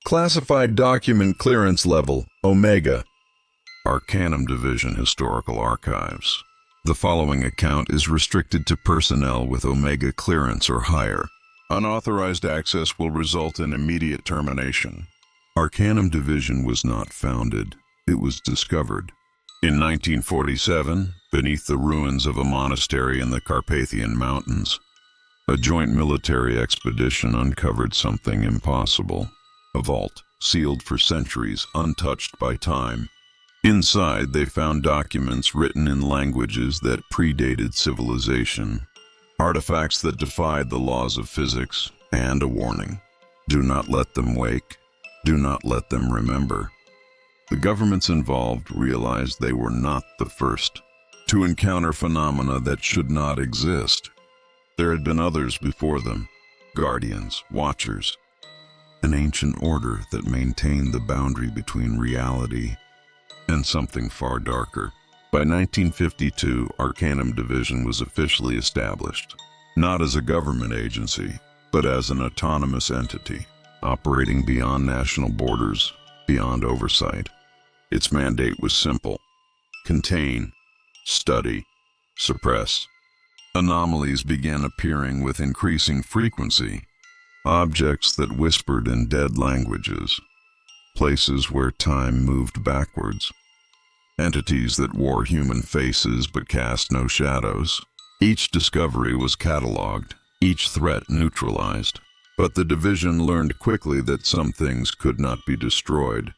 Classified Document Clearance Level, Omega. ARCANUM Division Historical Archives. The following account is restricted to personnel with Omega clearance or higher. Unauthorized access will result in immediate termination. ARCANUM Division was not founded. It was discovered. In 1947, beneath the ruins of a monastery in the Carpathian Mountains, a joint military expedition uncovered something impossible. A vault, sealed for centuries, untouched by time. Inside, they found documents written in languages that predated civilization, artifacts that defied the laws of physics, and a warning. Do not let them wake. Do not let them remember. The governments involved realized they were not the first to encounter phenomena that should not exist. There had been others before them, guardians, watchers, an ancient order that maintained the boundary between reality and something far darker. By 1952, ARCANUM Division was officially established, not as a government agency, but as an autonomous entity, operating beyond national borders, beyond oversight. Its mandate was simple: contain, study, suppress. Anomalies began appearing with increasing frequency, objects that whispered in dead languages, places where time moved backwards, entities that wore human faces but cast no shadows. Each discovery was catalogued, each threat neutralized. But the division learned quickly that some things could not be destroyed.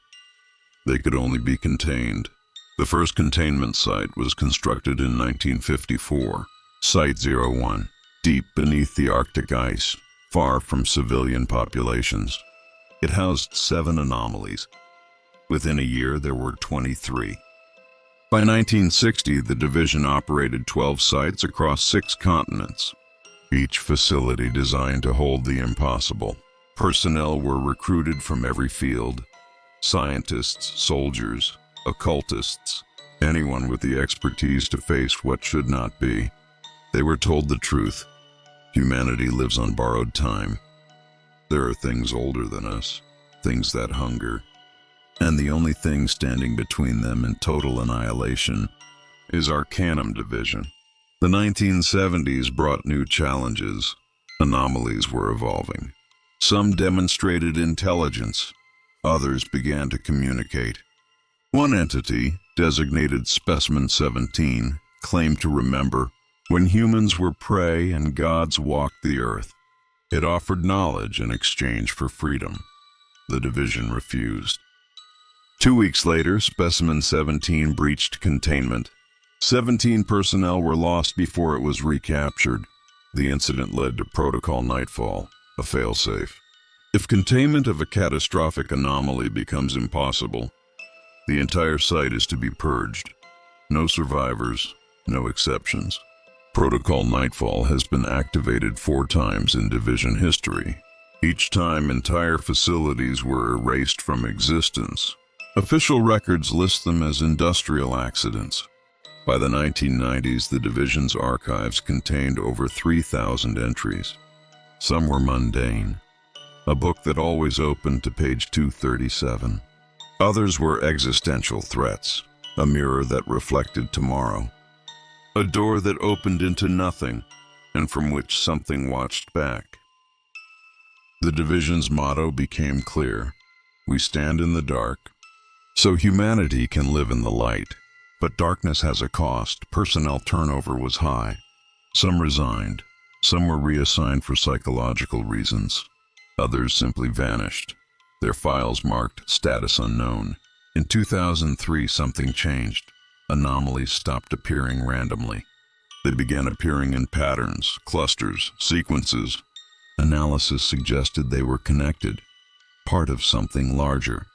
They could only be contained. The first containment site was constructed in 1954, Site 01, deep beneath the Arctic ice, far from civilian populations. It housed 7 anomalies. Within a year, there were 23. By 1960, the division operated 12 sites across 6 continents, each facility designed to hold the impossible. Personnel were recruited from every field: scientists, soldiers, occultists, anyone with the expertise to face what should not be. They were told the truth. Humanity lives on borrowed time. There are things older than us, things that hunger, and the only thing standing between them and total annihilation is ARCANUM Division. The 1970s brought new challenges. Anomalies were evolving. Some demonstrated intelligence. Others began to communicate. One entity, designated Specimen 17, claimed to remember when humans were prey and gods walked the earth. It offered knowledge in exchange for freedom. The division refused. 2 weeks later, Specimen 17 breached containment. 17 personnel were lost before it was recaptured. The incident led to Protocol Nightfall, a failsafe. If containment of a catastrophic anomaly becomes impossible, the entire site is to be purged. No survivors, no exceptions. Protocol Nightfall has been activated 4 times in Division history. Each time, entire facilities were erased from existence. Official records list them as industrial accidents. By the 1990s, the Division's archives contained over 3,000 entries. Some were mundane, a book that always opened to page 237. Others were existential threats, a mirror that reflected tomorrow, a door that opened into nothing and from which something watched back. The Division's motto became clear: we stand in the dark, so humanity can live in the light. But darkness has a cost. Personnel turnover was high. Some resigned. Some were reassigned for psychological reasons. Others simply vanished, their files marked status unknown. In 2003, something changed. Anomalies stopped appearing randomly. They began appearing in patterns, clusters, sequences. Analysis suggested they were connected, part of something larger.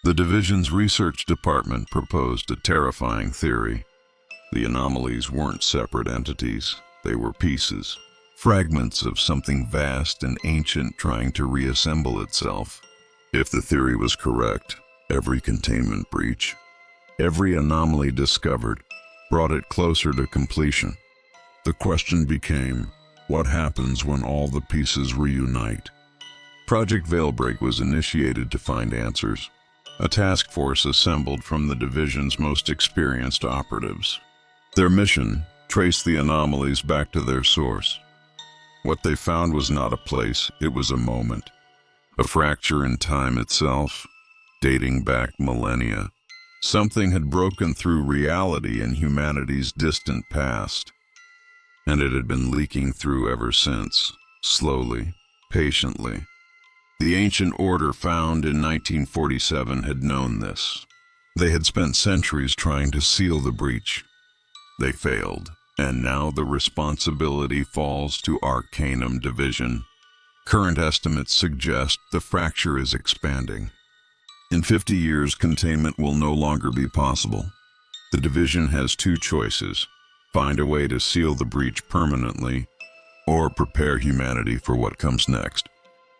The division's research department proposed a terrifying theory. The anomalies weren't separate entities. They were pieces, fragments of something vast and ancient trying to reassemble itself. If the theory was correct, every containment breach, every anomaly discovered, brought it closer to completion. The question became, what happens when all the pieces reunite? Project Veilbreak was initiated to find answers. A task force assembled from the division's most experienced operatives. Their mission: trace the anomalies back to their source. What they found was not a place, it was a moment. A fracture in time itself, dating back millennia. Something had broken through reality in humanity's distant past, and it had been leaking through ever since, slowly, patiently. The ancient order found in 1947 had known this. They had spent centuries trying to seal the breach. They failed, and now the responsibility falls to ARCANUM Division. Current estimates suggest the fracture is expanding. In 50 years, containment will no longer be possible. The division has two choices: find a way to seal the breach permanently, or prepare humanity for what comes next.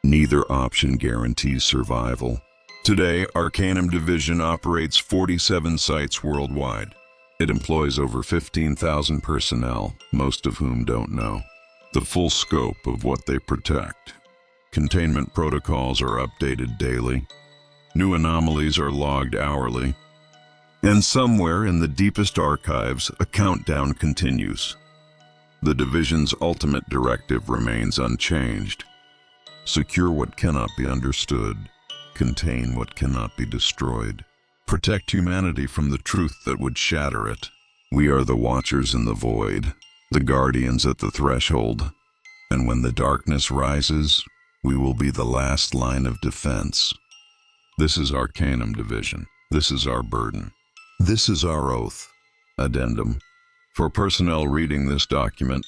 Neither option guarantees survival. Today, ARCANUM Division operates 47 sites worldwide. It employs over 15,000 personnel, most of whom don't know the full scope of what they protect. Containment protocols are updated daily. New anomalies are logged hourly. And somewhere in the deepest archives, a countdown continues. The division's ultimate directive remains unchanged. Secure what cannot be understood. Contain what cannot be destroyed. Protect humanity from the truth that would shatter it. We are the watchers in the void, the guardians at the threshold. And when the darkness rises, we will be the last line of defense. This is ARCANUM Division. This is our burden. This is our oath. Addendum. For personnel reading this document,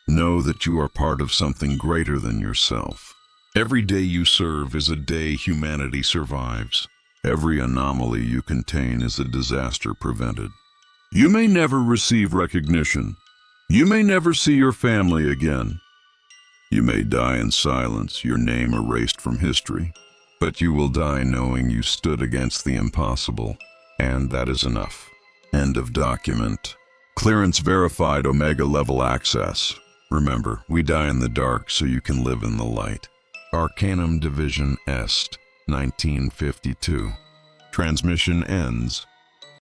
know that you are part of something greater than yourself. Every day you serve is a day humanity survives. Every anomaly you contain is a disaster prevented. You may never receive recognition. You may never see your family again. You may die in silence, your name erased from history. But you will die knowing you stood against the impossible, and that is enough. End of document. Clearance verified, Omega level access. Remember, we die in the dark so you can live in the light. ARCANUM Division Est, 1952. Transmission ends